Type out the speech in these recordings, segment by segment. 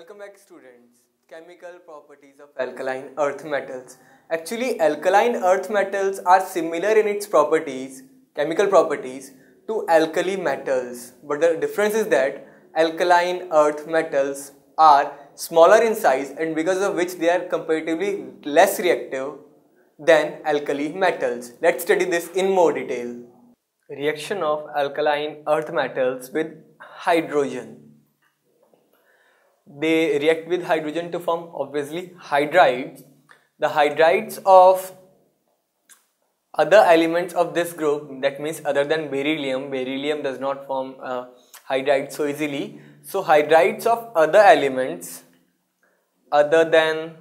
Welcome back, students. Chemical properties of alkaline earth metals. Actually, alkaline earth metals are similar in its properties, chemical properties, to alkali metals. But the difference is that alkaline earth metals are smaller in size, and because of which they are comparatively less reactive than alkali metals. Let's study this in more detail. Reaction of alkaline earth metals with hydrogen. They react with hydrogen to form obviously hydrides. The hydrides of other elements of this group, that means other than beryllium, beryllium does not form hydrides so easily. So hydrides of other elements other than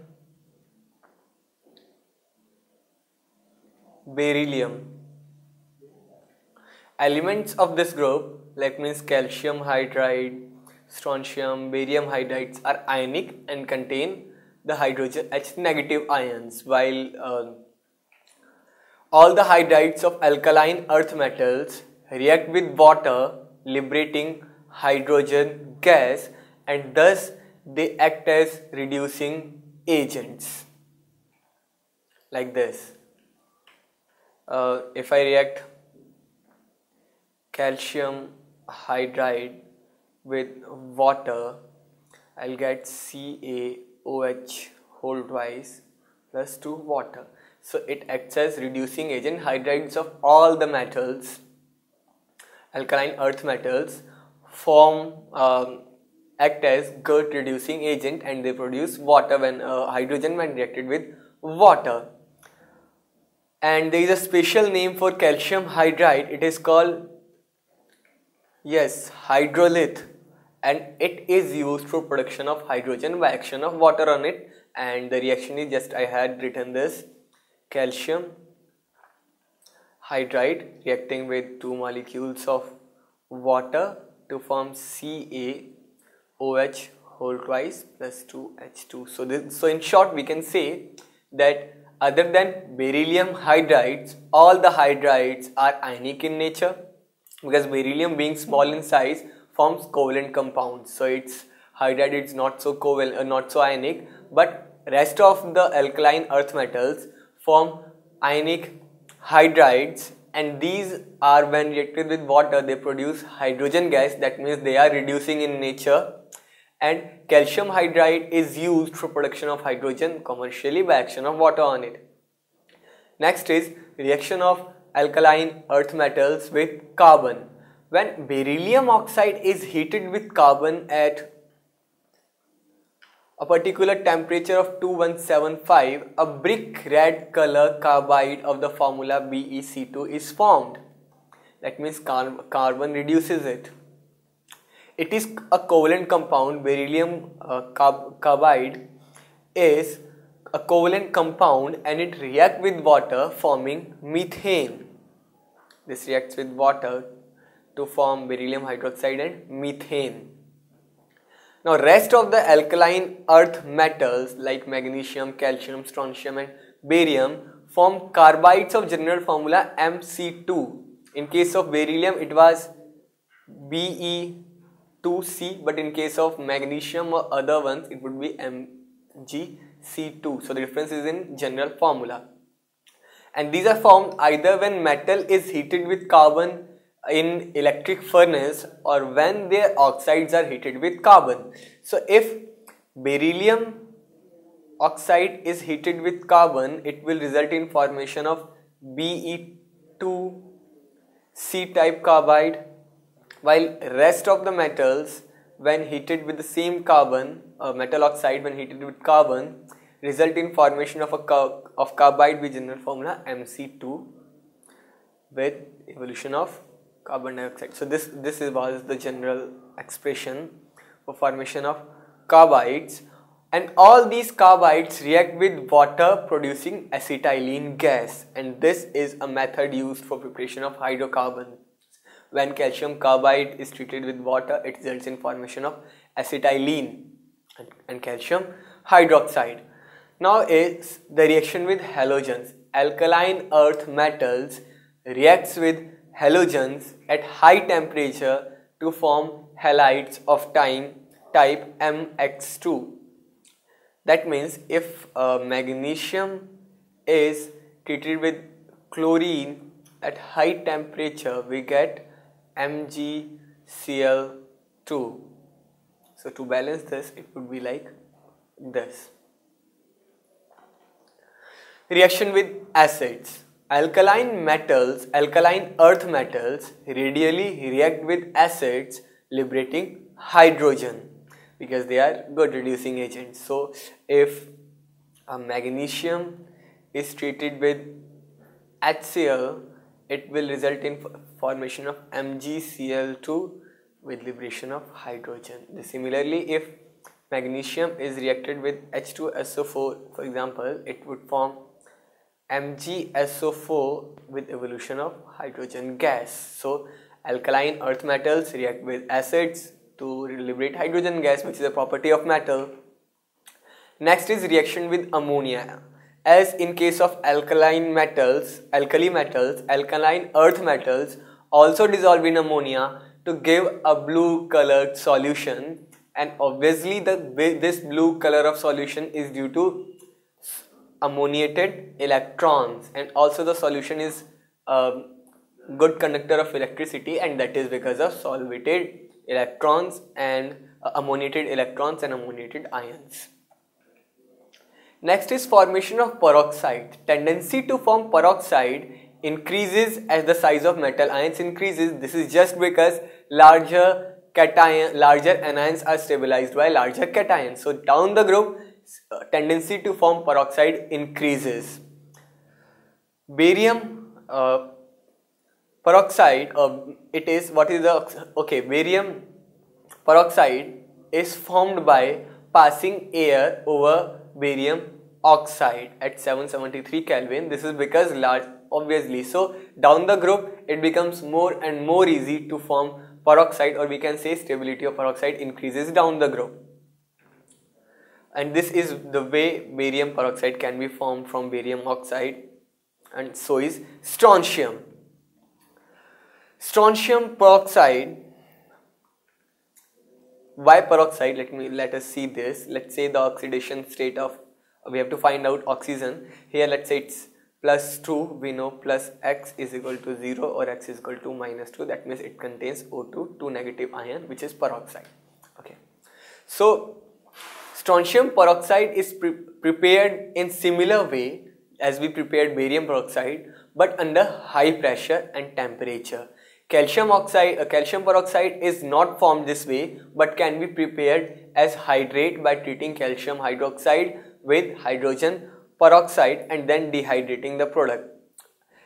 beryllium, elements of this group, like means calcium hydride, strontium, barium hydrides are ionic and contain the hydrogen H negative ions, while all the hydrides of alkaline earth metals react with water, liberating hydrogen gas, and thus they act as reducing agents. Like this. If I react calcium hydride with water, I'll get CaOH whole twice plus 2 water. So it acts as reducing agent. Hydrides of all the metals, alkaline earth metals, form act as good reducing agent, and they produce water when hydrogen when reacted with water. And there is a special name for calcium hydride. It is called hydrolith, and it is used for production of hydrogen by action of water on it. And the reaction is just I had written this: calcium hydride reacting with 2 molecules of water to form CaOH whole twice plus 2H2. So in short, we can say that other than beryllium hydrides, all the hydrides are ionic in nature, because beryllium being small in size forms covalent compounds. So its hydride is not so covalent, not so ionic, but rest of the alkaline earth metals form ionic hydrides, and these are when reacted with water they produce hydrogen gas. That means they are reducing in nature, and calcium hydride is used for production of hydrogen commercially by action of water on it. Next is reaction of alkaline earth metals with carbon. When beryllium oxide is heated with carbon at a particular temperature of 2175, a brick red color carbide of the formula BeC2 is formed. That means carbon reduces it. It is a covalent compound. Beryllium carbide is a covalent compound, and it reacts with water forming methane. This reacts with water to form beryllium hydroxide and methane. Now rest of the alkaline earth metals like magnesium, calcium, strontium and barium form carbides of general formula Mc2. In case of beryllium it was Be2C, but in case of magnesium or other ones it would be Mgc2. So the difference is in general formula. And these are formed either when metal is heated with carbon in electric furnace or when their oxides are heated with carbon. So if beryllium oxide is heated with carbon, it will result in formation of Be2C type carbide, while rest of the metals when heated with the same carbon, metal oxide when heated with carbon, result in formation of carbide with general formula Mc2 with evolution of carbon dioxide. So this was the general expression for formation of carbides, and all these carbides react with water producing acetylene gas, and this is a method used for preparation of hydrocarbons. When calcium carbide is treated with water, it results in formation of acetylene and calcium hydroxide. Now is the reaction with halogens. Alkaline earth metals reacts with halogens at high temperature to form halides of time type MX2. That means if magnesium is treated with chlorine at high temperature, we get MgCl2. So to balance this, it would be like this. Reaction with acids. Alkaline earth metals radially react with acids, liberating hydrogen because they are good reducing agents. So if a magnesium is treated with HCl, it will result in formation of MgCl2 with liberation of hydrogen. Similarly, if magnesium is reacted with H2SO4, for example, it would form MgSO4 with evolution of hydrogen gas. So alkaline earth metals react with acids to liberate hydrogen gas, which is a property of metal. Next is reaction with ammonia. As in case of alkali metals, alkaline earth metals also dissolve in ammonia to give a blue colored solution, and obviously this blue color of solution is due to ammoniated electrons, and also the solution is a good conductor of electricity, and that is because of solvated electrons and ammoniated electrons and ammoniated ions. Next is formation of peroxide. Tendency to form peroxide increases as the size of metal ions increases. This is just because larger anions are stabilized by larger cations. So down the group, tendency to form peroxide increases. Barium peroxide, barium peroxide is formed by passing air over barium oxide at 773 Kelvin. This is because obviously, so down the group it becomes more and more easy to form peroxide, or we can say stability of peroxide increases down the group. And this is the way barium peroxide can be formed from barium oxide, and so is strontium. Strontium peroxide. Why peroxide? Let us see this. Let's say the oxidation state of, we have to find out oxygen. Here let's say it's +2, we know plus X is equal to 0 or X is equal to -2. That means it contains O2, 2 negative ion, which is peroxide. Okay. So strontium peroxide is prepared in similar way as we prepared barium peroxide, but under high pressure and temperature. Calcium peroxide is not formed this way, but can be prepared as hydrate by treating calcium hydroxide with hydrogen peroxide and then dehydrating the product.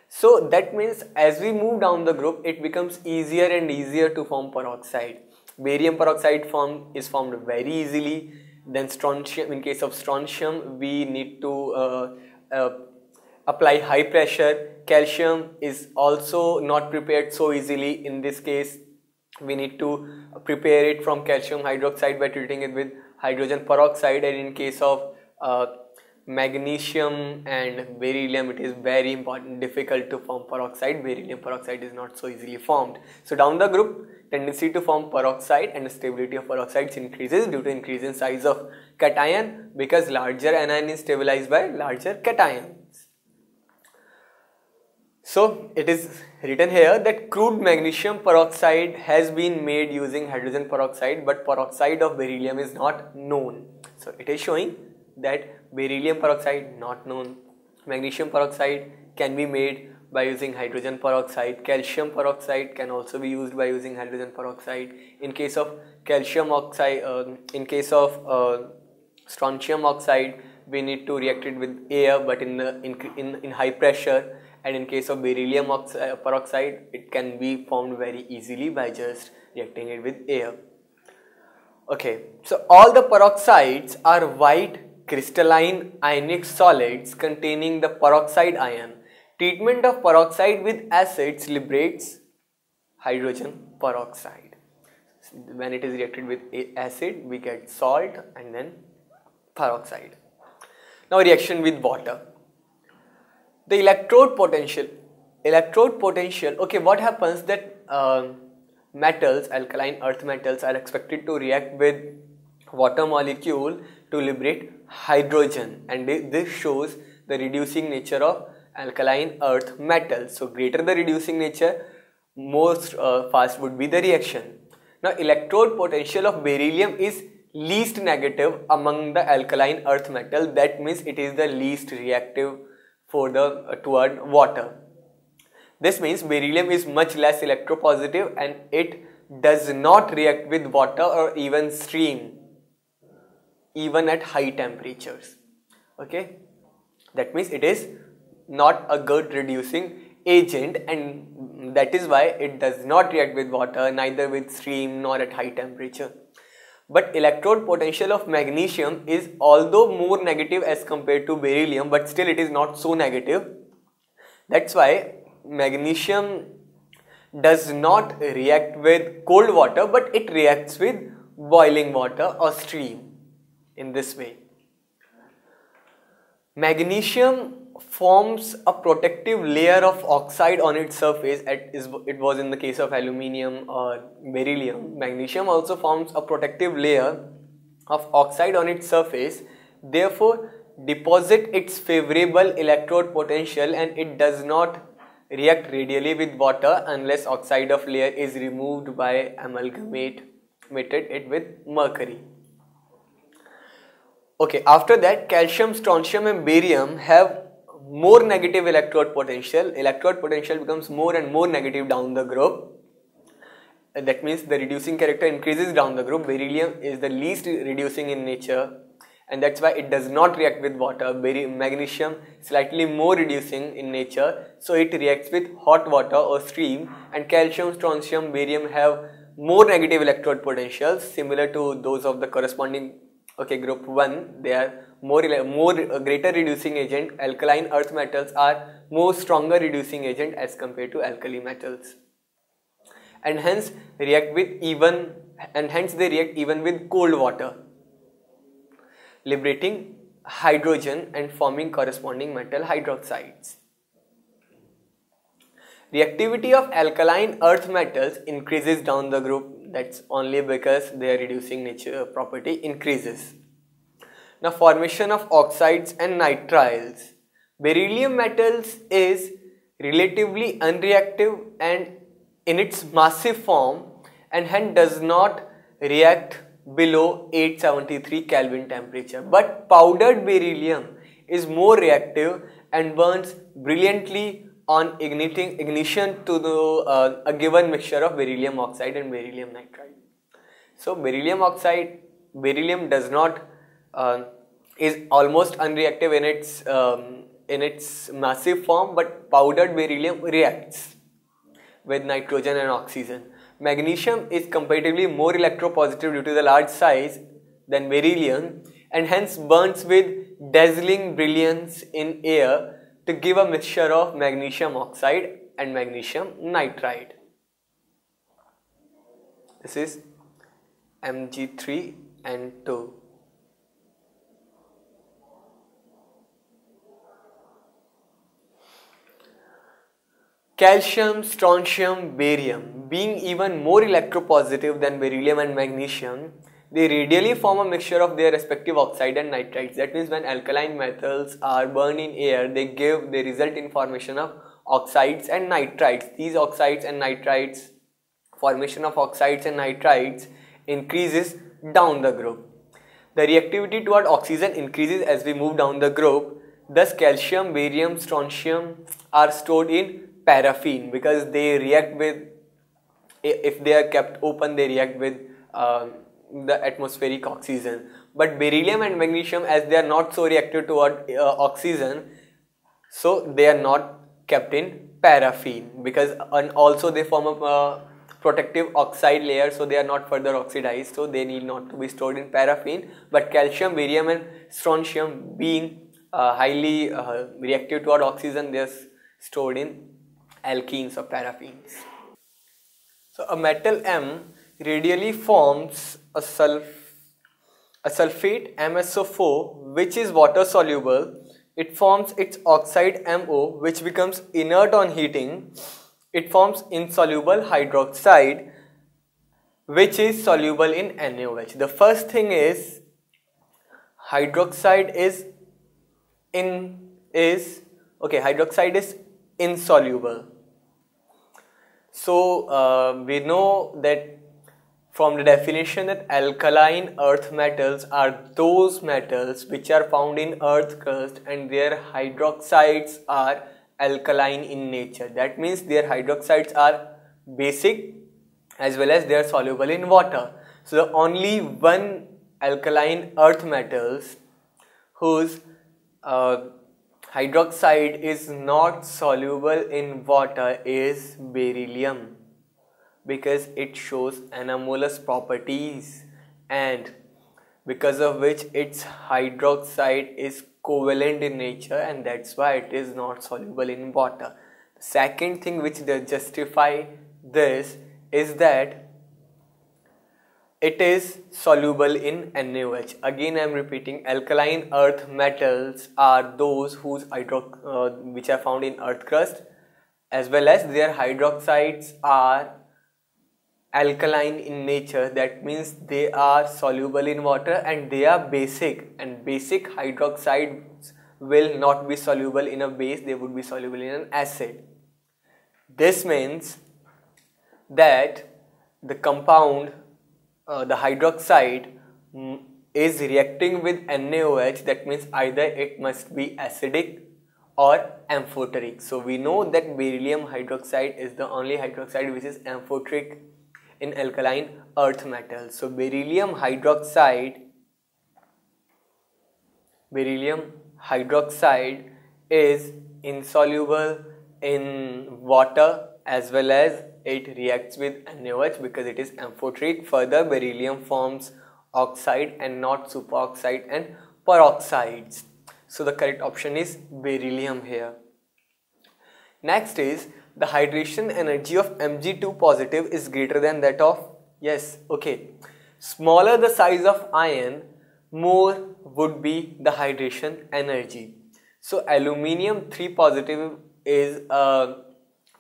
So that means as we move down the group, it becomes easier and easier to form peroxide. Barium peroxide is formed very easily. Then strontium, in case of strontium, we need to apply high pressure. Calcium is also not prepared so easily. In this case, we need to prepare it from calcium hydroxide by treating it with hydrogen peroxide, and in case of magnesium and beryllium, it is very difficult to form peroxide. Beryllium peroxide is not so easily formed. So down the group, tendency to form peroxide and stability of peroxides increases due to increase in size of cation, because larger anion is stabilized by larger cations. So it is written here that crude magnesium peroxide has been made using hydrogen peroxide, but peroxide of beryllium is not known. So it is showing that beryllium peroxide not known. Magnesium peroxide can be made by using hydrogen peroxide. Calcium peroxide can also be used by using hydrogen peroxide. In case of calcium oxide, strontium oxide, we need to react it with air, but in high pressure. And in case of beryllium peroxide, it can be formed very easily by just reacting it with air. Okay, so all the peroxides are white crystalline ionic solids containing the peroxide ion. Treatment of peroxide with acids liberates hydrogen peroxide. When it is reacted with acid, we get salt and then peroxide. Now reaction with water. The electrode potential, okay, what happens that metals, alkaline earth metals are expected to react with water molecule to liberate hydrogen, and this shows the reducing nature of alkaline earth metals. So greater the reducing nature, most fast would be the reaction. Now electrode potential of beryllium is least negative among the alkaline earth metal. That means it is the least reactive for the toward water. This means beryllium is much less electropositive and it does not react with water or even steam even at high temperatures. Okay, that means it is not a good reducing agent, and that is why it does not react with water, neither with steam nor at high temperature. But electrode potential of magnesium is although more negative as compared to beryllium, but still it is not so negative. That's why magnesium does not react with cold water, but it reacts with boiling water or steam in this way. Magnesium forms a protective layer of oxide on its surface, it was in the case of aluminium or beryllium. Magnesium also forms a protective layer of oxide on its surface, therefore deposit its favorable electrode potential, and it does not react radially with water unless oxide of layer is removed by amalgamated it with mercury. Okay, after that, calcium, strontium and barium have more negative electrode potential. Electrode potential becomes more and more negative down the group. That means the reducing character increases down the group. Beryllium is the least reducing in nature, and that's why it does not react with water. Magnesium slightly more reducing in nature, so it reacts with hot water or steam. And calcium, strontium, barium have more negative electrode potentials similar to those of the corresponding group 1. They are greater reducing agent. Alkaline earth metals are more stronger reducing agent as compared to alkali metals, and hence they react even with cold water, liberating hydrogen and forming corresponding metal hydroxides. Reactivity of alkaline earth metals increases down the group. That's only because their reducing nature property increases. Now, formation of oxides and nitriles. Beryllium metals is relatively unreactive and in its massive form, and hence does not react below 873 Kelvin temperature. But powdered beryllium is more reactive and burns brilliantly on ignition to a given mixture of beryllium oxide and beryllium nitride. So beryllium does not is almost unreactive in its massive form, but powdered beryllium reacts with nitrogen and oxygen. Magnesium is comparatively more electropositive due to the large size than beryllium, and hence burns with dazzling brilliance in air to give a mixture of magnesium oxide and magnesium nitride. This is Mg3 and 2. Calcium, strontium, barium, being even more electropositive than beryllium and magnesium, they radially form a mixture of their respective oxide and nitrides. That means when alkaline metals are burned in air, they result in formation of oxides and nitrides. These oxides and nitrides, formation of oxides and nitrides increases down the group. The reactivity toward oxygen increases as we move down the group. Thus, calcium, barium, strontium are stored in paraffin because they react with, if they are kept open, they react with the atmospheric oxygen. But beryllium and magnesium, as they are not so reactive toward oxygen, so they are not kept in paraffin, because and also they form a protective oxide layer, so they are not further oxidized, so they need not to be stored in paraffin. But calcium, barium and strontium, being highly reactive toward oxygen, they are stored in alkenes or paraffins. So a metal M radially forms a sulfate MsO4, which is water soluble. It forms its oxide MO, which becomes inert on heating. It forms insoluble hydroxide which is soluble in NaOH. The first thing is hydroxide is hydroxide is insoluble. So we know that from the definition that alkaline earth metals are those metals which are found in earth crust and their hydroxides are alkaline in nature. That means their hydroxides are basic as well as they are soluble in water. So the only one alkaline earth metals whose hydroxide is not soluble in water is beryllium, because it shows anomalous properties and because of which its hydroxide is covalent in nature, and that's why it is not soluble in water. The second thing which does justify this is that it is soluble in NaOH. Again I am repeating, alkaline earth metals are those whose which are found in earth crust as well as their hydroxides are alkaline in nature. That means they are soluble in water and they are basic, and basic hydroxides will not be soluble in a base, they would be soluble in an acid. This means that the compound, the hydroxide is reacting with NaOH. That means either it must be acidic or amphoteric. So we know that beryllium hydroxide is the only hydroxide which is amphoteric in alkaline earth metals. So beryllium hydroxide is insoluble in water as well as it reacts with NaOH because it is amphoteric. Further, beryllium forms oxide and not superoxide and peroxides. So the correct option is beryllium here. Next is the hydration energy of Mg2 positive is greater than that of, yes, okay. Smaller the size of ion, more would be the hydration energy. So aluminium 3 positive is a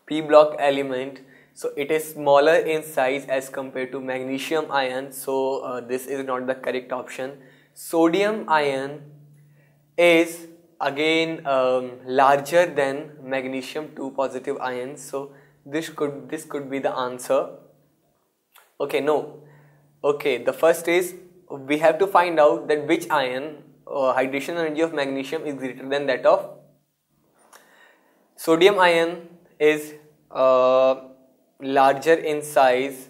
p block element, so it is smaller in size as compared to magnesium ion, so this is not the correct option. Sodium ion is again larger than magnesium 2 positive ions, so this could be the answer. Okay, no, okay, the first is we have to find out that which ion hydration energy of magnesium is greater than that of sodium ion is larger in size,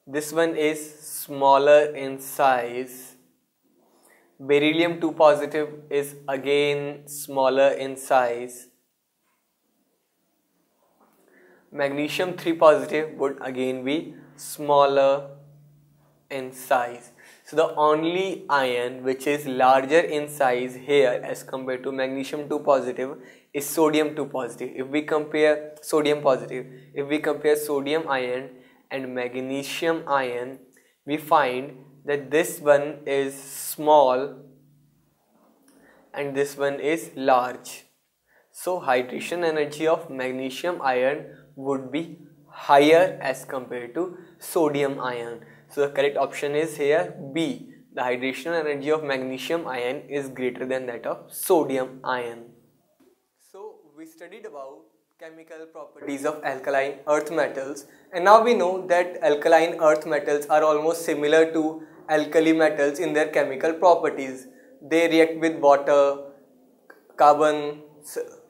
this one is smaller in size. Beryllium 2 positive is again smaller in size. Magnesium 3 positive would again be smaller in size. So the only ion which is larger in size here as compared to magnesium 2 positive is sodium 2 positive. If we compare sodium ion and magnesium ion, we find that this one is small and this one is large. So hydration energy of magnesium ion would be higher as compared to sodium ion. So the correct option is here B. The hydration energy of magnesium ion is greater than that of sodium ion. So we studied about chemical properties of alkaline earth metals, and now we know that alkaline earth metals are almost similar to alkali metals in their chemical properties. They react with water, carbon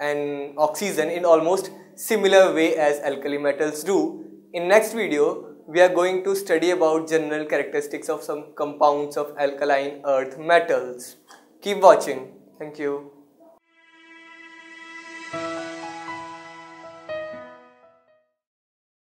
and oxygen in almost similar way as alkali metals do. In next video we are going to study about general characteristics of some compounds of alkaline earth metals. Keep watching. Thank you.